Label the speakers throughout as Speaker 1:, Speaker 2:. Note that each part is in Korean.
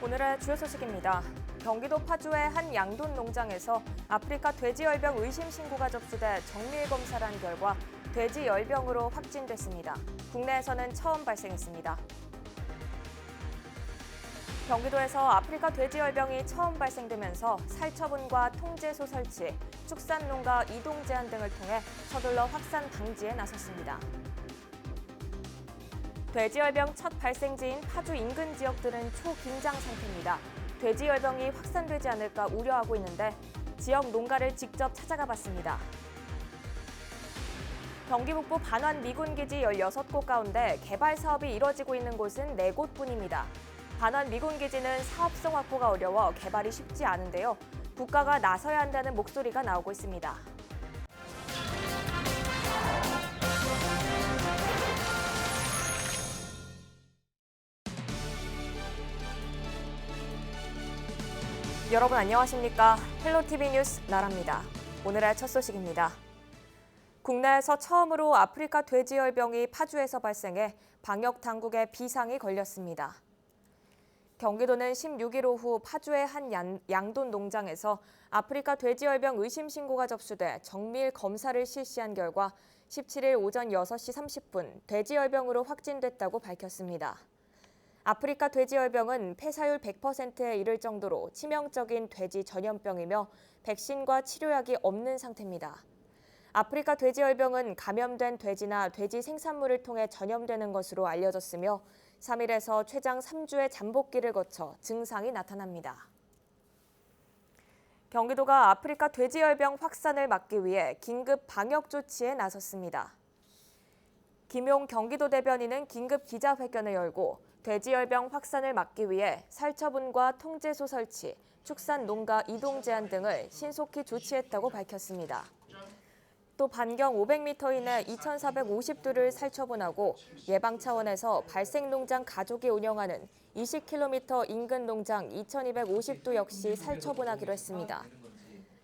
Speaker 1: 오늘의 주요 소식입니다. 경기도 파주의 한 양돈 농장에서 아프리카 돼지열병 의심 신고가 접수돼 정밀 검사를 한 결과 돼지열병으로 확진됐습니다. 국내에서는 처음 발생했습니다. 경기도에서 아프리카 돼지열병이 처음 발생되면서 살처분과 통제소 설치, 축산농가 이동 제한 등을 통해 서둘러 확산 방지에 나섰습니다. 돼지열병 첫 발생지인 파주 인근 지역들은 초긴장 상태입니다. 돼지열병이 확산되지 않을까 우려하고 있는데 지역 농가를 직접 찾아가 봤습니다. 경기 북부 반환 미군기지 16곳 가운데 개발 사업이 이뤄지고 있는 곳은 4곳뿐입니다. 반환 미군기지는 사업성 확보가 어려워 개발이 쉽지 않은데요. 국가가 나서야 한다는 목소리가 나오고 있습니다. 여러분 안녕하십니까? 헬로티비 뉴스 나라입니다. 오늘의 첫 소식입니다. 국내에서 처음으로 아프리카 돼지열병이 파주에서 발생해 방역 당국에 비상이 걸렸습니다. 경기도는 16일 오후 파주의 한 양돈 농장에서 아프리카 돼지열병 의심 신고가 접수돼 정밀 검사를 실시한 결과 17일 오전 6시 30분 돼지열병으로 확진됐다고 밝혔습니다. 아프리카 돼지열병은 폐사율 100%에 이를 정도로 치명적인 돼지 전염병이며 백신과 치료약이 없는 상태입니다. 아프리카 돼지열병은 감염된 돼지나 돼지 생산물을 통해 전염되는 것으로 알려졌으며 3일에서 최장 3주의 잠복기를 거쳐 증상이 나타납니다. 경기도가 아프리카 돼지열병 확산을 막기 위해 긴급 방역 조치에 나섰습니다. 김용 경기도 대변인은 긴급 기자회견을 열고 돼지열병 확산을 막기 위해 살처분과 통제소 설치, 축산 농가 이동 제한 등을 신속히 조치했다고 밝혔습니다. 또 반경 500m 이내 2,450두를 살처분하고 예방 차원에서 발생 농장 가족이 운영하는 20km 인근 농장 2,250두 역시 살처분하기로 했습니다.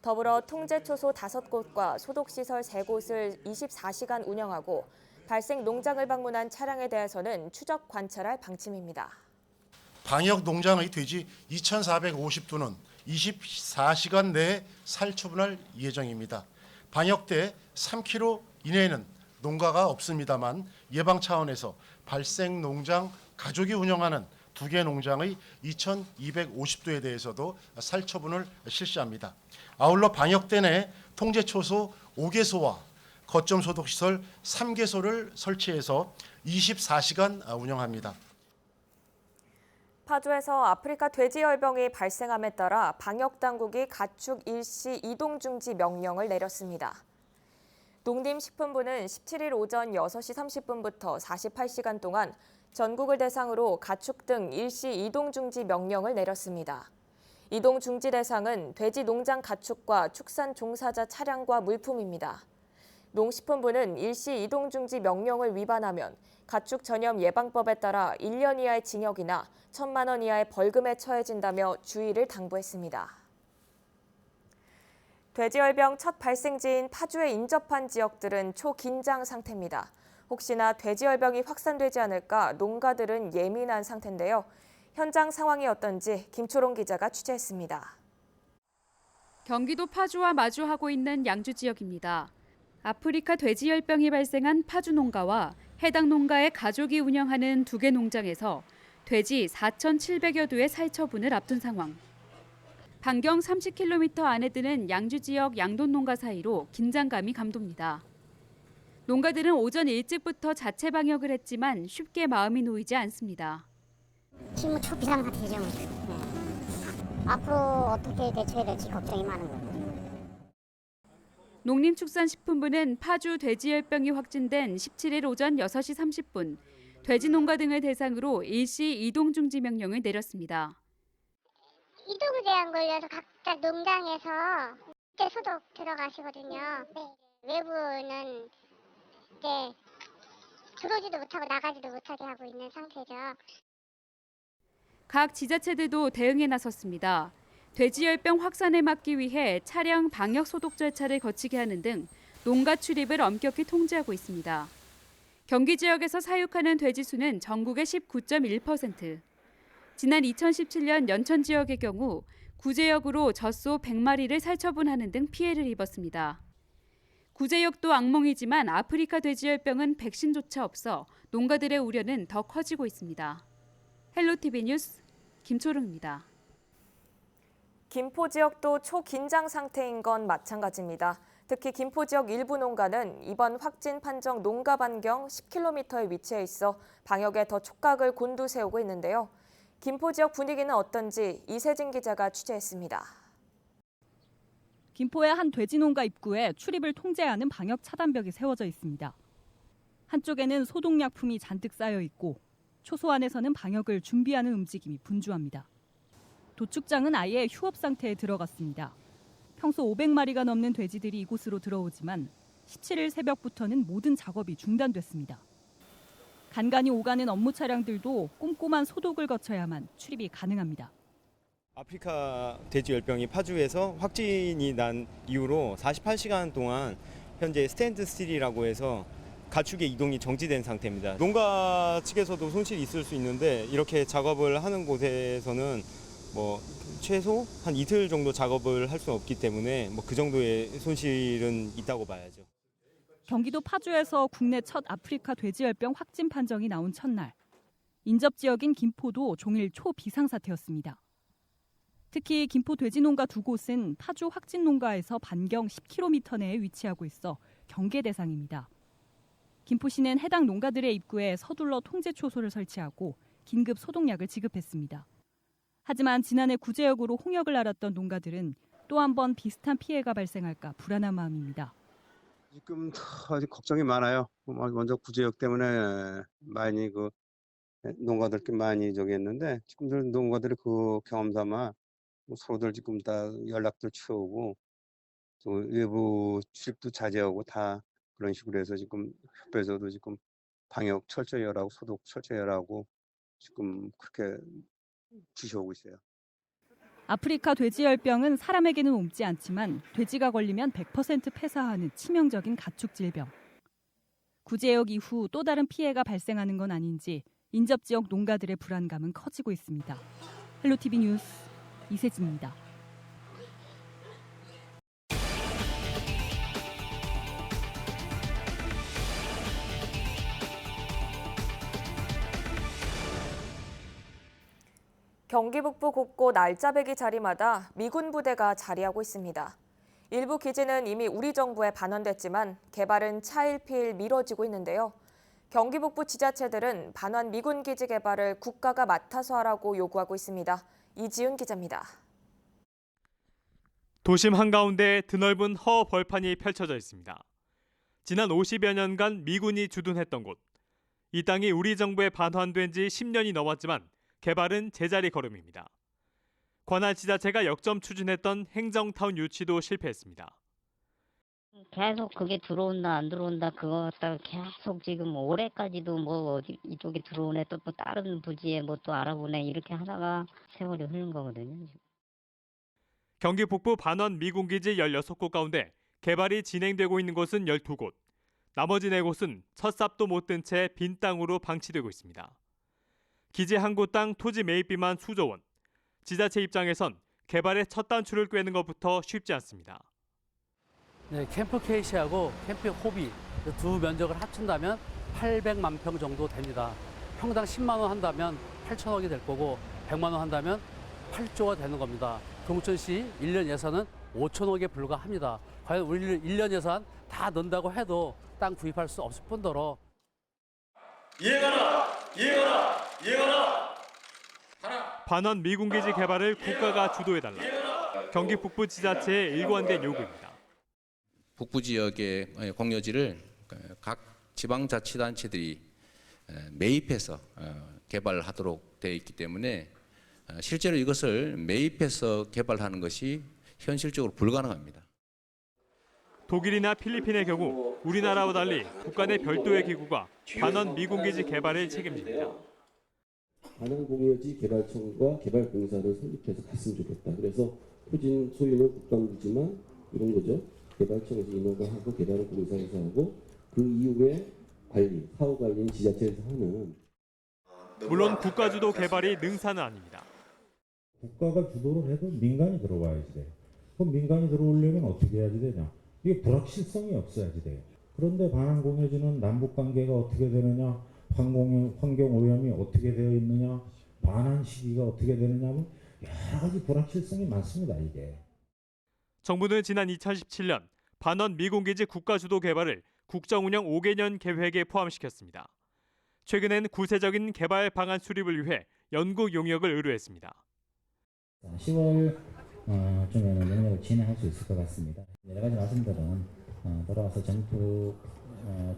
Speaker 1: 더불어 통제초소 5곳과 소독시설 3곳을 24시간 운영하고 발생 농장을 방문한 차량에 대해서는 추적 관찰할 방침입니다.
Speaker 2: 방역 농장의 돼지 2,450두는 24시간 내에 살처분할 예정입니다. 방역대 3km 이내에는 농가가 없습니다만 예방 차원에서 발생 농장 가족이 운영하는 2개 농장의 2,250두에 대해서도 살처분을 실시합니다. 아울러 방역대 내 통제초소 5개소와 거점 소독시설 3개소를 설치해서 24시간 운영합니다.
Speaker 1: 파주에서 아프리카 돼지열병이 발생함에 따라 방역당국이 가축 일시 이동 중지 명령을 내렸습니다. 농림식품부는 17일 오전 6시 30분부터 48시간 동안 전국을 대상으로 가축 등 일시 이동 중지 명령을 내렸습니다. 이동 중지 대상은 돼지 농장 가축과 축산 종사자 차량과 물품입니다. 농식품부는 일시 이동 중지 명령을 위반하면 가축 전염 예방법에 따라 1년 이하의 징역이나 1,000만 원 이하의 벌금에 처해진다며 주의를 당부했습니다. 돼지열병 첫 발생지인 파주에 인접한 지역들은 초긴장 상태입니다. 혹시나 돼지열병이 확산되지 않을까 농가들은 예민한 상태인데요. 현장 상황이 어떤지 김초롱 기자가 취재했습니다.
Speaker 3: 경기도 파주와 마주하고 있는 양주 지역입니다. 아프리카 돼지열병이 발생한 파주 농가와 해당 농가의 가족이 운영하는 2개 농장에서 돼지 4,700여 두의 살처분을 앞둔 상황. 반경 30km 안에 드는 양주 지역 양돈 농가 사이로 긴장감이 감돕니다. 농가들은 오전 일찍부터 자체 방역을 했지만 쉽게 마음이 놓이지 않습니다.
Speaker 4: 지금 초비상사태죠. 앞으로 어떻게 대처해야 될지 걱정이 많은 거예요.
Speaker 3: 농림축산식품부는 파주 돼지열병이 확진된 17일 오전 6시 30분 돼지 농가 등을 대상으로 일시 이동 중지 명령을 내렸습니다.
Speaker 4: 이동 제한 걸려서 각자 농장에서 이제 소독 들어가시거든요. 외부는 이제 들어오지도 못하고 나가지도 못하게 하고 있는 상태죠.
Speaker 3: 각 지자체들도 대응에 나섰습니다. 돼지열병 확산을 막기 위해 차량 방역 소독 절차를 거치게 하는 등 농가 출입을 엄격히 통제하고 있습니다. 경기 지역에서 사육하는 돼지 수는 전국의 19.1%, 지난 2017년 연천 지역의 경우 구제역으로 젖소 100마리를 살처분하는 등 피해를 입었습니다. 구제역도 악몽이지만 아프리카 돼지열병은 백신조차 없어 농가들의 우려는 더 커지고 있습니다. 헬로티비 뉴스 김초롱입니다.
Speaker 1: 김포 지역도 초긴장 상태인 건 마찬가지입니다. 특히 김포 지역 일부 농가는 이번 확진 판정 농가 반경 10km에 위치해 있어 방역에 더 촉각을 곤두세우고 있는데요. 김포 지역 분위기는 어떤지 이세진 기자가 취재했습니다.
Speaker 5: 김포의 한 돼지 농가 입구에 출입을 통제하는 방역 차단벽이 세워져 있습니다. 한쪽에는 소독약품이 잔뜩 쌓여 있고 초소 안에서는 방역을 준비하는 움직임이 분주합니다. 도축장은 아예 휴업 상태에 들어갔습니다. 평소 500마리가 넘는 돼지들이 이곳으로 들어오지만 17일 새벽부터는 모든 작업이 중단됐습니다. 간간히 오가는 업무 차량들도 꼼꼼한 소독을 거쳐야만 출입이 가능합니다.
Speaker 6: 아프리카 돼지열병이 파주에서 확진이 난 이후로 48시간 동안 현재 스탠드 스틸이라고 해서 가축의 이동이 정지된 상태입니다. 농가 측에서도 손실이 있을 수 있는데 이렇게 작업을 하는 곳에서는 최소 한 이틀 정도 작업을 할 수 없기 때문에 그 정도의 손실은 있다고 봐야죠.
Speaker 5: 경기도 파주에서 국내 첫 아프리카 돼지열병 확진 판정이 나온 첫날, 인접 지역인 김포도 종일 초비상사태였습니다. 특히 김포 돼지농가 두 곳은 파주 확진 농가에서 반경 10km 내에 위치하고 있어 경계 대상입니다. 김포시는 해당 농가들의 입구에 서둘러 통제 초소를 설치하고 긴급 소독약을 지급했습니다. 하지만 지난해 구제역으로 홍역을 앓았던 농가들은 또 한 번 비슷한 피해가 발생할까 불안한 마음입니다.
Speaker 7: 지금 아직 걱정이 많아요. 먼저 구제역 때문에 많이 농가들끼리 많이 저기 했는데 지금 농가들이 그 경험 삼아 서로들 지금 다 연락도 취하고 또 외부 출입도 자제하고 다 그런 식으로 해서 지금 협회에서도 지금 방역 철저히 하라고 소독 철저히 하라고 지금 그렇게 지시하고 있어요.
Speaker 5: 아프리카 돼지열병은 사람에게는 옮지 않지만 돼지가 걸리면 100% 폐사하는 치명적인 가축 질병. 구제역 이후 또 다른 피해가 발생하는 건 아닌지 인접 지역 농가들의 불안감은 커지고 있습니다. 헬로티비 뉴스 이세진입니다.
Speaker 1: 경기 북부 곳곳 알짜배기 자리마다 미군 부대가 자리하고 있습니다. 일부 기지는 이미 우리 정부에 반환됐지만 개발은 차일피일 미뤄지고 있는데요. 경기 북부 지자체들은 반환 미군 기지 개발을 국가가 맡아서 하라고 요구하고 있습니다. 이지훈 기자입니다.
Speaker 8: 도심 한가운데 드넓은 허 벌판이 펼쳐져 있습니다. 지난 50여 년간 미군이 주둔했던 곳. 이 땅이 우리 정부에 반환된 지 10년이 넘었지만 개발은 제자리 걸음입니다. 관할 지자체가 역점 추진했던 행정타운 유치도 실패했습니다.
Speaker 9: 계속 그게 들어온다 안 들어온다 그거 갖다가 계속 지금 올해까지도 어디 이쪽에 들어오네 또 다른 부지에 또 알아보네 이렇게 하다가 세월이 흐른 거거든요.
Speaker 8: 경기 북부 반환 미군기지 16곳 가운데 개발이 진행되고 있는 곳은 12곳. 나머지 4곳은 첫 삽도 못 든 채 빈 땅으로 방치되고 있습니다. 기지 한 곳 땅 토지 매입비만 수조 원. 지자체 입장에선 개발의 첫 단추를 꿰는 것부터 쉽지 않습니다.
Speaker 10: 네, 캠프 KC하고 캠프 호비 두 면적을 합친다면 800만 평 정도 됩니다. 평당 10만 원 한다면 8천억이 될 거고 100만 원 한다면 8조가 되는 겁니다. 동천시 1년 예산은 5천억에 불과합니다. 과연 우리 1년 예산 다 넣는다고 해도 땅 구입할 수 없을 뿐더러
Speaker 8: 이행하라! 반환 미군기지 개발을 국가가 주도해달라. 경기 북부 지자체의 일관된 요구입니다.
Speaker 11: 북부 지역의 공여지를 각 지방자치단체들이 매입해서 개발을 하도록 되어 있기 때문에 실제로 이것을 매입해서 개발하는 것이 현실적으로 불가능합니다.
Speaker 8: 독일이나 필리핀의 경우 우리나라와 달리 국가 내 별도의 기구가 반환 미군기지 개발을 책임집니다.
Speaker 12: 반환 공여지 개발청과 개발공사를 설립해서 갔으면 좋겠다. 그래서 토지는 소유는 국방부지만 이런 거죠. 개발청에서 인허가 하고 개발을 공사에서 하고 그 이후에 관리, 사후 관리는 지자체에서 하는.
Speaker 8: 물론 국가 주도 개발이 능사는 아닙니다.
Speaker 13: 국가가 주도를 해도 민간이 들어와야지 돼요. 그럼 민간이 들어오려면 어떻게 해야지 되냐? 이게 불확실성이 없어야지 돼요. 그런데 반환공해주는 남북관계가 어떻게 되느냐, 환경오염이 어떻게 되어 있느냐, 반환 시기가 어떻게 되느냐 하면 여러 가지 불확실성이 많습니다. 이게.
Speaker 8: 정부는 지난 2017년 반원 미군기지 국가 주도 개발을 국정운영 5개년 계획에 포함시켰습니다. 최근엔 구체적인 개발 방안 수립을 위해 연구 용역을 의뢰했습니다.
Speaker 13: 10월 중에는 영역을 진행할 수 있을 것 같습니다. 여러 가지 말씀들은 돌아와서 정부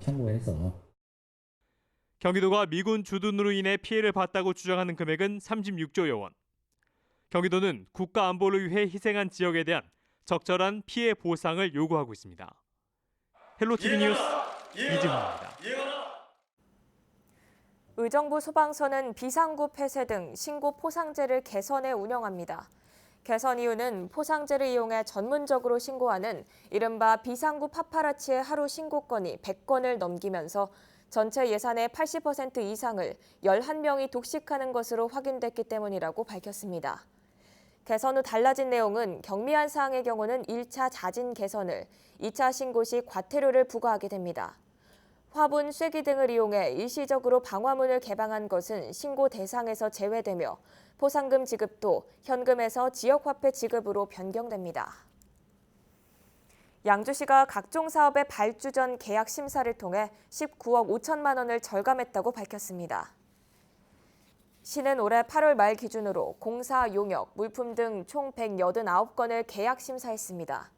Speaker 13: 참고해서.
Speaker 8: 경기도가 미군 주둔으로 인해 피해를 봤다고 주장하는 금액은 36조여 원. 경기도는 국가 안보를 위해 희생한 지역에 대한 적절한 피해 보상을 요구하고 있습니다. 헬로티비 뉴스 이진호입니다.
Speaker 1: 의정부 소방서는 비상구 폐쇄 등 신고 포상제를 개선해 운영합니다. 개선 이유는 포상제를 이용해 전문적으로 신고하는 이른바 비상구 파파라치의 하루 신고건이 100건을 넘기면서 전체 예산의 80% 이상을 11명이 독식하는 것으로 확인됐기 때문이라고 밝혔습니다. 개선 후 달라진 내용은 경미한 사항의 경우는 1차 자진 개선을, 2차 신고 시 과태료를 부과하게 됩니다. 화분, 쐐기 등을 이용해 일시적으로 방화문을 개방한 것은 신고 대상에서 제외되며 포상금 지급도 현금에서 지역화폐 지급으로 변경됩니다. 양주시가 각종 사업의 발주 전 계약 심사를 통해 19억 5천만 원을 절감했다고 밝혔습니다. 시는 올해 8월 말 기준으로 공사, 용역, 물품 등 총 189건을 계약 심사했습니다.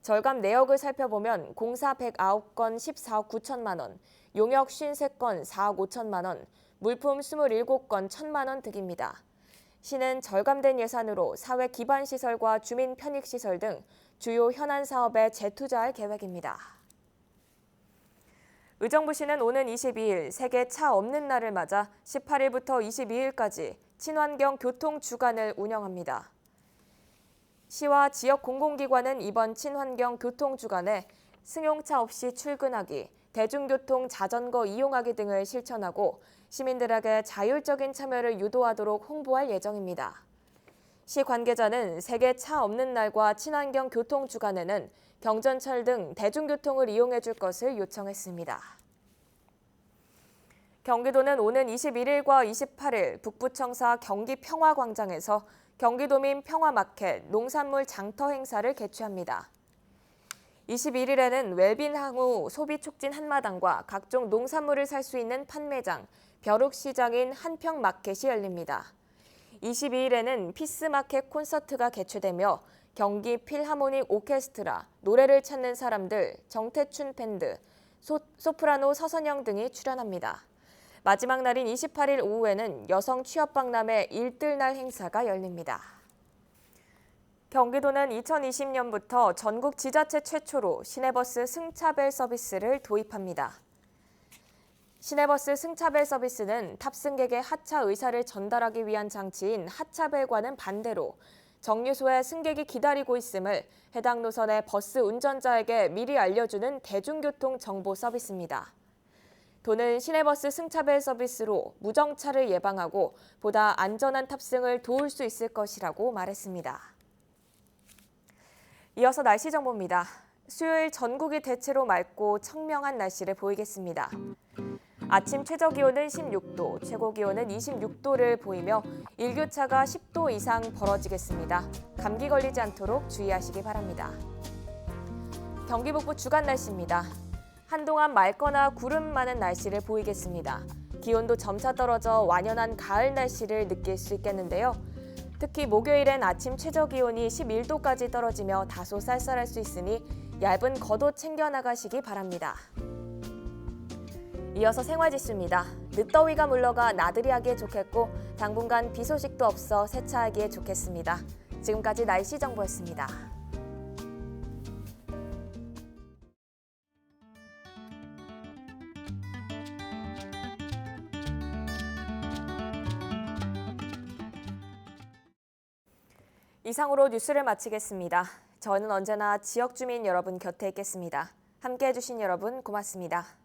Speaker 1: 절감 내역을 살펴보면 공사 109건 14억 9천만 원, 용역 53건 4억 5천만 원, 물품 27건 1천만 원 등입니다. 시는 절감된 예산으로 사회 기반 시설과 주민 편익 시설 등 주요 현안 사업에 재투자할 계획입니다. 의정부시는 오는 22일 세계 차 없는 날을 맞아 18일부터 22일까지 친환경 교통 주간을 운영합니다. 시와 지역 공공기관은 이번 친환경 교통 주간에 승용차 없이 출근하기, 대중교통 자전거 이용하기 등을 실천하고 시민들에게 자율적인 참여를 유도하도록 홍보할 예정입니다. 시 관계자는 세계 차 없는 날과 친환경 교통 주간에는 경전철 등 대중교통을 이용해 줄 것을 요청했습니다. 경기도는 오는 21일과 28일 북부청사 경기평화광장에서 경기도민 평화마켓 농산물 장터 행사를 개최합니다. 21일에는 웰빙항우 소비촉진 한마당과 각종 농산물을 살 수 있는 판매장, 벼룩시장인 한평마켓이 열립니다. 22일에는 피스마켓 콘서트가 개최되며 경기 필하모닉 오케스트라, 노래를 찾는 사람들, 정태춘 밴드, 소프라노 서선영 등이 출연합니다. 마지막 날인 28일 오후에는 여성 취업박람회 일들날 행사가 열립니다. 경기도는 2020년부터 전국 지자체 최초로 시내버스 승차벨 서비스를 도입합니다. 시내버스 승차벨 서비스는 탑승객의 하차 의사를 전달하기 위한 장치인 하차벨과는 반대로 정류소에 승객이 기다리고 있음을 해당 노선의 버스 운전자에게 미리 알려주는 대중교통 정보 서비스입니다. 도는 시내버스 승차벨 서비스로 무정차를 예방하고 보다 안전한 탑승을 도울 수 있을 것이라고 말했습니다. 이어서 날씨 정보입니다. 수요일 전국이 대체로 맑고 청명한 날씨를 보이겠습니다. 아침 최저기온은 16도, 최고기온은 26도를 보이며 일교차가 10도 이상 벌어지겠습니다. 감기 걸리지 않도록 주의하시기 바랍니다. 경기 북부 주간 날씨입니다. 한동안 맑거나 구름 많은 날씨를 보이겠습니다. 기온도 점차 떨어져 완연한 가을 날씨를 느낄 수 있겠는데요. 특히 목요일엔 아침 최저기온이 11도까지 떨어지며 다소 쌀쌀할 수 있으니 얇은 겉옷 챙겨 나가시기 바랍니다. 이어서 생활지수입니다. 늦더위가 물러가 나들이 하기에 좋겠고 당분간 비 소식도 없어 세차하기에 좋겠습니다. 지금까지 날씨 정보였습니다. 이상으로 뉴스를 마치겠습니다. 저는 언제나 지역 주민 여러분 곁에 있겠습니다. 함께해 주신 여러분 고맙습니다.